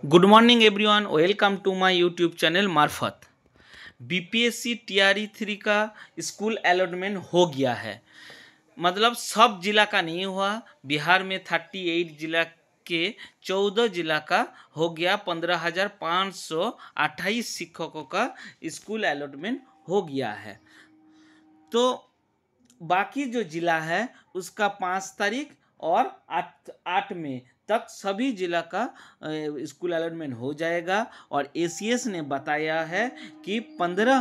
Good morning everyone, welcome to my YouTube channel मार्फत। BPSC TRE 3 का school allotment हो गया है। मतलब सब जिला का नहीं हुआ। बिहार में 38 जिला के 14 जिला का हो गया। 15,528 शिक्षकों का स्कूल अलॉटमेंट हो गया है। तो बाकी जो जिला है उसका 5 तारीख और 8 मई तक सभी जिला का स्कूल अलॉटमेंट हो जाएगा। और एसीएस ने बताया है कि 15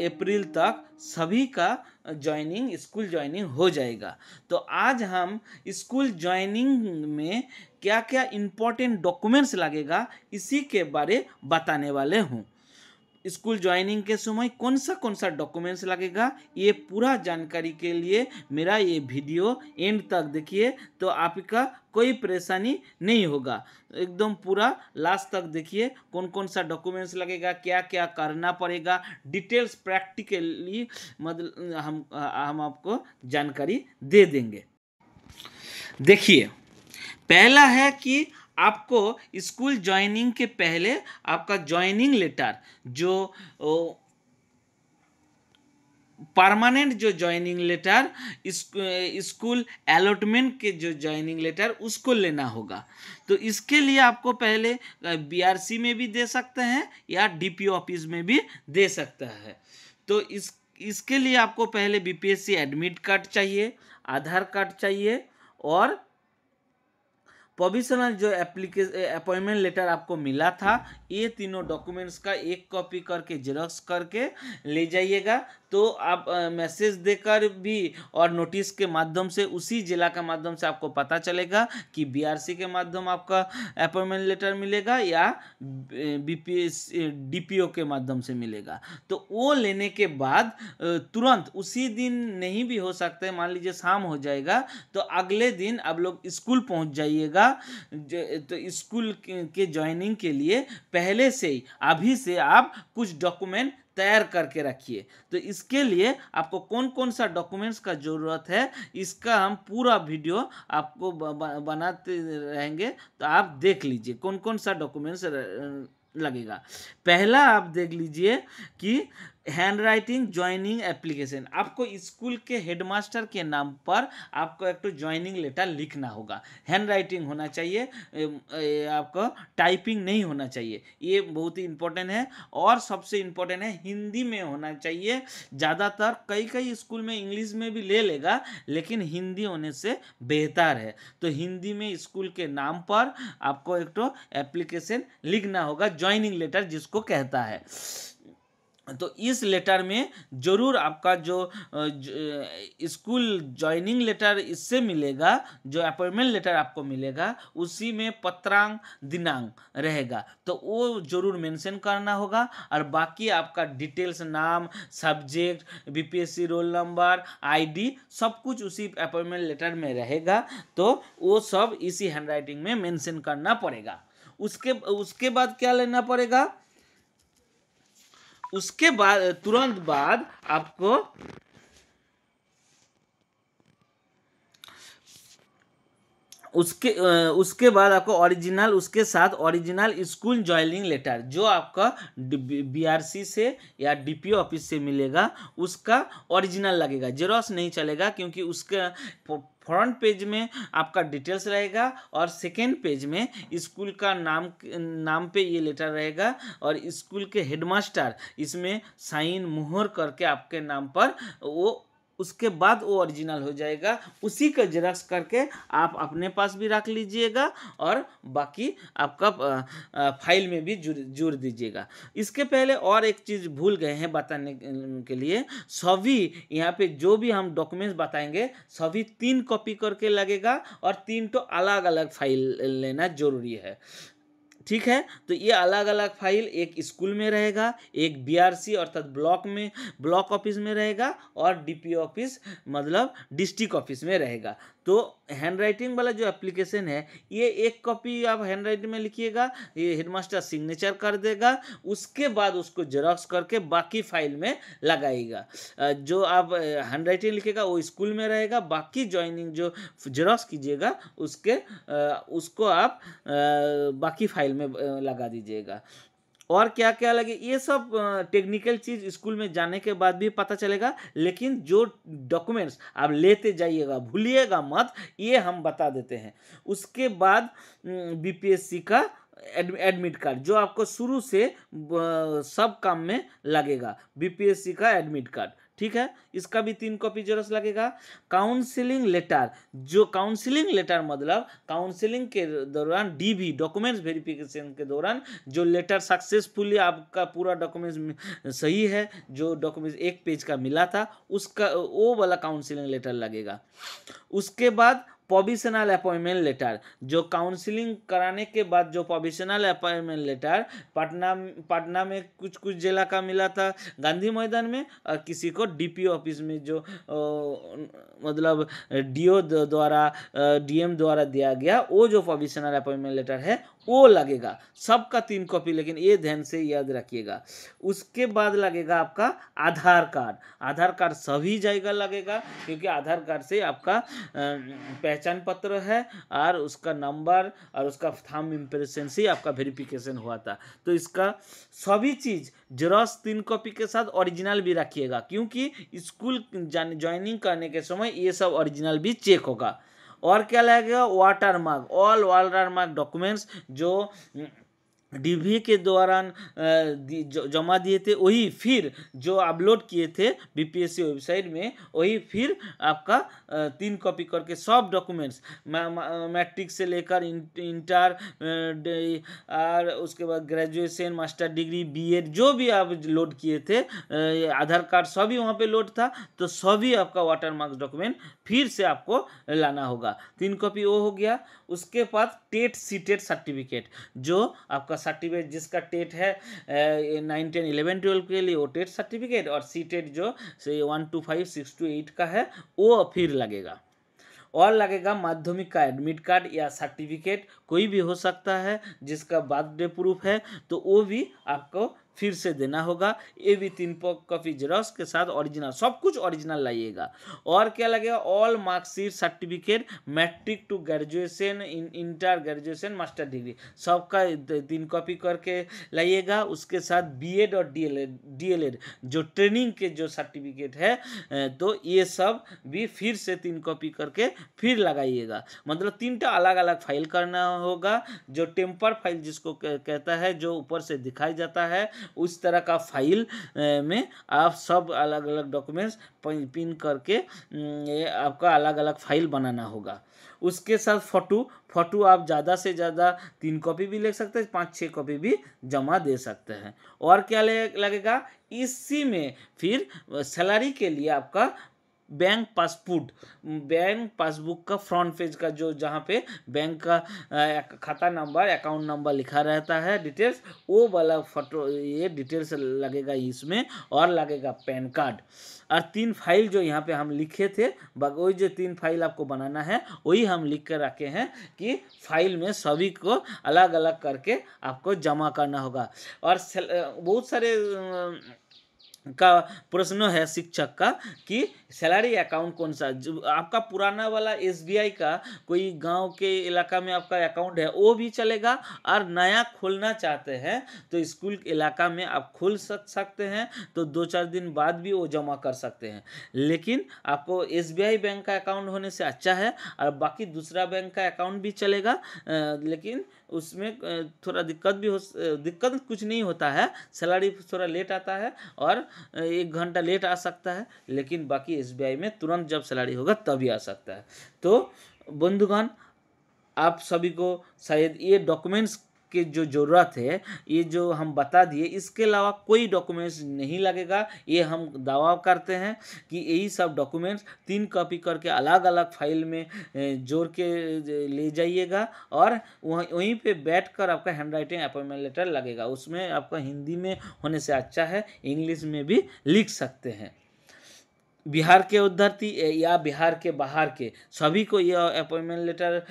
अप्रैल तक सभी का स्कूल ज्वाइनिंग हो जाएगा। तो आज हम स्कूल ज्वाइनिंग में क्या क्या इम्पोर्टेंट डॉक्यूमेंट्स लगेगा इसी के बारे बताने वाले हूँ। स्कूल ज्वाइनिंग के समय कौन सा डॉक्यूमेंट्स लगेगा, ये पूरा जानकारी के लिए मेरा ये वीडियो एंड तक देखिए, तो आपका कोई परेशानी नहीं होगा। एकदम पूरा लास्ट तक देखिए कौन सा डॉक्यूमेंट्स लगेगा, क्या क्या करना पड़ेगा, डिटेल्स प्रैक्टिकली मतलब हम आपको जानकारी दे देंगे। देखिए, पहला है कि आपको स्कूल ज्वाइनिंग के पहले आपका ज्वाइनिंग लेटर जो परमानेंट जो ज्वाइनिंग लेटर स्कूल अलॉटमेंट के जो ज्वाइनिंग लेटर उसको लेना होगा। तो इसके लिए आपको पहले बीआरसी में भी दे सकते हैं या डीपीओ ऑफिस में भी दे सकता है। तो इसके लिए आपको पहले बीपीएससी एडमिट कार्ड चाहिए, आधार कार्ड चाहिए और प्रोविजनल जो अपॉइंटमेंट लेटर आपको मिला था, ये तीनों डॉक्यूमेंट्स का एक कॉपी करके जेरॉक्स करके ले जाइएगा। तो आप मैसेज देकर भी और नोटिस के माध्यम से उसी जिला के माध्यम से आपको पता चलेगा कि बीआरसी के माध्यम आपका अपॉइंटमेंट लेटर मिलेगा या डीपीओ के माध्यम से मिलेगा। तो वो लेने के बाद तुरंत उसी दिन नहीं भी हो सकता है, मान लीजिए शाम हो जाएगा तो अगले दिन आप लोग स्कूल पहुंच जाइएगा। तो स्कूल के ज्वाइनिंग के लिए पहले से ही अभी से आप कुछ डॉक्यूमेंट तैयार करके रखिए। तो इसके लिए आपको कौन सा डॉक्यूमेंट्स का ज़रूरत है, इसका हम पूरा वीडियो आपको बनाते रहेंगे। तो आप देख लीजिए कौन सा डॉक्यूमेंट्स लगेगा। पहला आप देख लीजिए कि हैंड राइटिंग ज्वाइनिंग एप्लीकेशन। आपको स्कूल के हेडमास्टर के नाम पर आपको एक तो ज्वाइनिंग लेटर लिखना होगा। हैंड राइटिंग होना चाहिए, आपको टाइपिंग नहीं होना चाहिए। ये बहुत ही इंपॉर्टेंट है। और सबसे इम्पोर्टेंट है, हिंदी में होना चाहिए। ज़्यादातर कई स्कूल में इंग्लिश में भी ले लेगा, लेकिन हिंदी होने से बेहतर है। तो हिंदी में स्कूल के नाम पर आपको एक तो एप्लीकेशन लिखना होगा, ज्वाइनिंग लेटर जिसको कहता है। तो इस लेटर में जरूर आपका जो स्कूल ज्वाइनिंग लेटर इससे मिलेगा, जो अपॉइंटमेंट लेटर आपको मिलेगा उसी में पत्रांक दिनांक रहेगा, तो वो जरूर मेंशन करना होगा। और बाकी आपका डिटेल्स, नाम, subject, BPSC roll number, ID, सब कुछ उसी अपॉइंटमेंट लेटर में रहेगा। तो वो सब इसी हैंडराइटिंग में मेंशन करना पड़ेगा। उसके बाद क्या लेना पड़ेगा, उसके बाद तुरंत बाद आपको उसके बाद आपको ओरिजिनल, उसके साथ ओरिजिनल स्कूल ज्वाइनिंग लेटर जो आपका बीआरसी से या डीपीओ ऑफिस से मिलेगा, उसका ओरिजिनल लगेगा। जेरॉक्स नहीं चलेगा, क्योंकि उसके फ्रंट पेज में आपका डिटेल्स रहेगा और सेकेंड पेज में स्कूल का नाम पे ये लेटर रहेगा और स्कूल के हेडमास्टर इसमें साइन मुहर करके आपके नाम पर वो, उसके बाद वो ओरिजिनल हो जाएगा। उसी का जेरॉक्स करके आप अपने पास भी रख लीजिएगा और बाकी आपका फाइल में भी जोड़ दीजिएगा। इसके पहले और एक चीज़ भूल गए हैं बताने के लिए, सभी यहाँ पे जो भी हम डॉक्यूमेंट्स बताएंगे सभी 3 कॉपी करके लगेगा और 3 तो अलग अलग फाइल लेना जरूरी है। ठीक है, तो ये अलग अलग फाइल एक स्कूल में रहेगा, एक बीआरसी अर्थात ब्लॉक ऑफिस में रहेगा और डीपीओ ऑफिस मतलब डिस्ट्रिक्ट ऑफिस में रहेगा। तो हैंड राइटिंग वाला जो एप्लीकेशन है, ये एक कॉपी आप हैंड राइटिंग में लिखिएगा, ये हेडमास्टर सिग्नेचर कर देगा, उसके बाद उसको जेरॉक्स करके बाकी फाइल में लगाइएगा। जो आप हैंड राइटिंग लिखेगा वो स्कूल में रहेगा, बाकी ज्वाइनिंग जो जेरॉक्स कीजिएगा उसको आप बाकी फाइल में लगा दीजिएगा। और क्या क्या लगे, ये सब टेक्निकल चीज़ स्कूल में जाने के बाद भी पता चलेगा, लेकिन जो डॉक्यूमेंट्स आप लेते जाइएगा भूलिएगा मत, ये हम बता देते हैं। उसके बाद बीपीएससी का एडमिट कार्ड, जो आपको शुरू से सब काम में लगेगा, बीपीएससी का एडमिट कार्ड, ठीक है, इसका भी 3 कॉपी जरूरत लगेगा। काउंसलिंग लेटर, जो काउंसलिंग लेटर मतलब काउंसलिंग के दौरान डीवी डॉक्यूमेंट्स वेरिफिकेशन के दौरान जो लेटर सक्सेसफुली आपका पूरा डॉक्यूमेंट्स सही है, जो डॉक्यूमेंट्स 1 पेज का मिला था, उसका वो वाला काउंसलिंग लेटर लगेगा। उसके बाद प्रोविजनल अपॉइंटमेंट लेटर, जो काउंसलिंग कराने के बाद जो प्रोविजनल अपॉइंटमेंट लेटर पटना में कुछ जिला का मिला था, गांधी मैदान में, और किसी को डीपीओ ऑफिस में जो मतलब डीओ द्वारा डीएम द्वारा दिया गया, वो जो प्रोविजनल अपॉइंटमेंट लेटर है वो लगेगा। सबका 3 कॉपी, लेकिन ये ध्यान से याद रखिएगा। उसके बाद लगेगा आपका आधार कार्ड। आधार कार्ड सभी जगह लगेगा, क्योंकि आधार कार्ड से आपका पहचान पत्र है और उसका नंबर और उसका थंब इम्प्रेशन से आपका वेरिफिकेशन हुआ था। तो इसका सभी चीज़ जेरॉक्स 3 कॉपी के साथ ओरिजिनल भी रखिएगा, क्योंकि स्कूल ज्वाइनिंग करने के समय ये सब ओरिजिनल भी चेक होगा। और क्या लगेगा, water mark, all water mark documents जो डीवी के दौरान जमा दिए थे, वही फिर जो अपलोड किए थे बीपीएससी वेबसाइट में, वही फिर आपका 3 कॉपी करके सब डॉक्यूमेंट्स, मैट्रिक से लेकर इंटर और उसके बाद ग्रेजुएशन, मास्टर डिग्री, बीएड, जो भी आप लोड किए थे, आधार कार्ड सभी वहाँ पे लोड था, तो सभी आपका वाटर मार्क्स डॉक्यूमेंट फिर से आपको लाना होगा। 3 कॉपी वो हो गया। उसके बाद टेट सीटेट सर्टिफिकेट, जो आपका सर्टिफिकेट जिसका टेट है 9, 10, 11, 12 के लिए वो टेट सर्टिफिकेट, और सीटेट जो 1 to 5, 6 to 8 का है वो फिर लगेगा। और लगेगा माध्यमिक का एडमिट कार्ड या सर्टिफिकेट, कोई भी हो सकता है, जिसका बर्थडे प्रूफ है, तो वो भी आपको फिर से देना होगा। ये भी 3 कॉपी जेरॉक्स के साथ ओरिजिनल, सब कुछ ओरिजिनल लाइएगा। और क्या लगेगा, all marksheet certificate, matric to graduation, inter graduation, master degree, सबका 3 कॉपी करके लाइएगा। उसके साथ बीएड और डीएलएड जो ट्रेनिंग के जो सर्टिफिकेट है, तो ये सब भी फिर से 3 कॉपी करके फिर लगाइएगा। मतलब 3टा अलग अलग फाइल करना होगा। जो टेम्पर फाइल जिसको कहता है, जो ऊपर से दिखाई जाता है, उस तरह का फाइल में आप सब अलग अलग डॉक्यूमेंट्स पिन करके आपका अलग अलग फाइल बनाना होगा। उसके साथ फोटो आप ज़्यादा से ज़्यादा 3 कॉपी भी ले सकते हैं, 5-6 कॉपी भी जमा दे सकते हैं। और क्या लगेगा, इसी में फिर सैलरी के लिए आपका बैंक पासबुक का फ्रंट पेज का जो जहाँ पे बैंक का खाता नंबर, अकाउंट नंबर लिखा रहता है, डिटेल्स, वो वाला फोटो, ये डिटेल्स लगेगा इसमें। और लगेगा पैन कार्ड। और 3 फाइल जो यहाँ पे हम लिखे थे, वही जो 3 फाइल आपको बनाना है, वही हम लिख कर रखे हैं कि फाइल में सभी को अलग अलग करके आपको जमा करना होगा। और बहुत सारे का प्रश्न है शिक्षक का कि सैलरी अकाउंट कौन सा, जो आपका पुराना वाला एसबीआई का कोई गांव के इलाका में आपका अकाउंट है वो भी चलेगा, और नया खोलना चाहते हैं तो स्कूल इलाका में आप खोल सकते हैं, तो 2-4 दिन बाद भी वो जमा कर सकते हैं। लेकिन आपको एसबीआई बैंक का अकाउंट होने से अच्छा है, और बाकी दूसरा बैंक का अकाउंट भी चलेगा, लेकिन उसमें थोड़ा दिक्कत कुछ नहीं होता है, सैलरी थोड़ा लेट आता है और 1 घंटा लेट आ सकता है, लेकिन बाकी एसबीआई में तुरंत जब सैलरी होगा तभी आ सकता है। तो बंधुगण, आप सभी को शायद ये डॉक्यूमेंट्स की जो ज़रूरत है, ये जो हम बता दिए, इसके अलावा कोई डॉक्यूमेंट्स नहीं लगेगा। ये हम दावा करते हैं कि यही सब डॉक्यूमेंट्स 3 कॉपी करके अलग अलग फाइल में जोड़ के ले जाइएगा, और वहीं पे बैठकर आपका हैंड राइटिंग अपॉइंटमेंट लेटर लगेगा। उसमें आपका हिंदी में होने से अच्छा है, इंग्लिश में भी लिख सकते हैं। बिहार के उद्धरती या बिहार के बाहर के सभी को यह अपॉइंटमेंट लेटर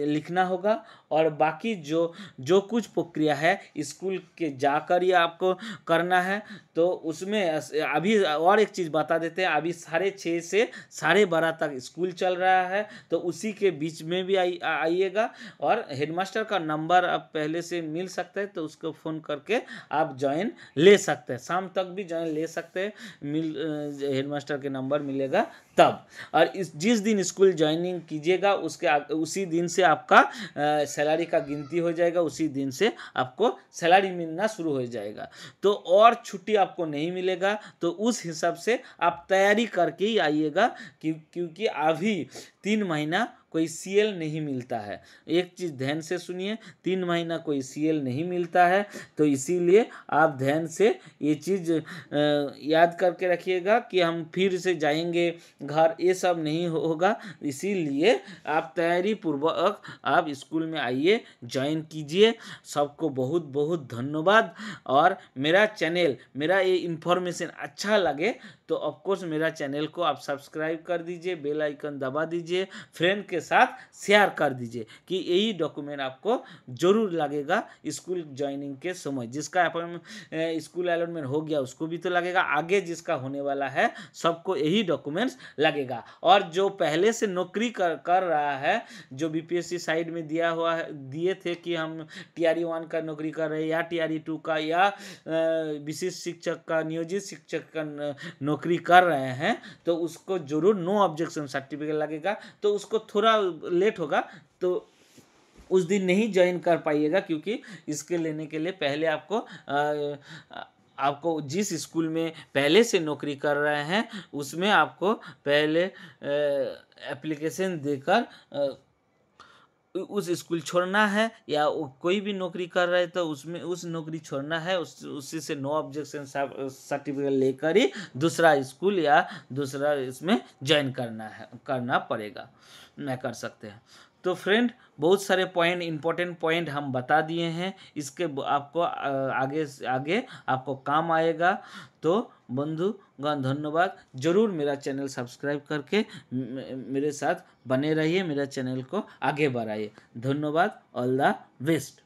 लिखना होगा। और बाकी जो जो कुछ प्रक्रिया है स्कूल के जाकर ही आपको करना है। तो उसमें अभी और एक चीज़ बता देते हैं, अभी 6:30 से 12:30 तक स्कूल चल रहा है, तो उसी के बीच में भी आइएगा। और हेडमास्टर का नंबर आप पहले से मिल सकता है, तो उसको फ़ोन करके आप ज्वाइन ले सकते हैं, शाम तक भी ज्वाइन ले सकते हैं। हेडमास्टर के नंबर मिलेगा तब। और जिस दिन स्कूल ज्वाइनिंग कीजिएगा उसी दिन से आपका सैलरी का गिनती हो जाएगा, उसी दिन से आपको सैलरी मिलना शुरू हो जाएगा। तो और छुट्टी आपको नहीं मिलेगा, तो उस हिसाब से आप तैयारी करके ही आइएगा, क्योंकि अभी 3 महीना कोई सीएल नहीं मिलता है। एक चीज़ ध्यान से सुनिए, 3 महीना कोई सीएल नहीं मिलता है, तो इसीलिए आप ध्यान से ये चीज़ याद करके रखिएगा कि हम फिर से जाएंगे घर, ये सब नहीं होगा। इसीलिए आप तैयारी पूर्वक आप स्कूल में आइए, ज्वाइन कीजिए। सबको बहुत बहुत धन्यवाद। और मेरा ये इन्फॉर्मेशन अच्छा लगे तो ऑफकोर्स मेरा चैनल को आप सब्सक्राइब कर दीजिए, बेल आइकन दबा दीजिए, फ्रेंड के साथ शेयर कर दीजिए कि यही डॉक्यूमेंट आपको जरूर लगेगा स्कूल ज्वाइनिंग के समय। जिसका अपॉइंटमेंट स्कूल अलॉटमेंट हो गया उसको भी तो लगेगा, आगे जिसका होने वाला है सबको यही डॉक्यूमेंट्स लगेगा। और जो पहले से नौकरी कर रहा है, जो बीपीएससी साइड में दिए थे कि हम टीआरई 1 का नौकरी कर रहे हैं या टीआरई 2 का या विशिष्ट शिक्षक का, नियोजित शिक्षक का नौकरी कर रहे हैं, तो उसको जरूर नो ऑब्जेक्शन सर्टिफिकेट लगेगा। तो उसको थोड़ा लेट होगा, तो उस दिन नहीं ज्वाइन कर पाइएगा, क्योंकि इसके लेने के लिए पहले आपको जिस स्कूल में पहले से नौकरी कर रहे हैं उसमें आपको पहले एप्लीकेशन देकर उस स्कूल छोड़ना है, या कोई भी नौकरी कर रहे तो उसमें उस नौकरी छोड़ना है, उसी से नो ऑब्जेक्शन सर्टिफिकेट लेकर ही दूसरा स्कूल या दूसरा इसमें ज्वाइन करना पड़ेगा, नहीं कर सकते हैं। तो फ्रेंड, बहुत सारे पॉइंट, इंपॉर्टेंट पॉइंट हम बता दिए हैं, इसके आपको आगे आगे आपको काम आएगा। तो बंधुगण धन्यवाद। जरूर मेरा चैनल सब्सक्राइब करके मेरे साथ बने रहिए, मेरा चैनल को आगे बढ़ाइए। धन्यवाद। All the best.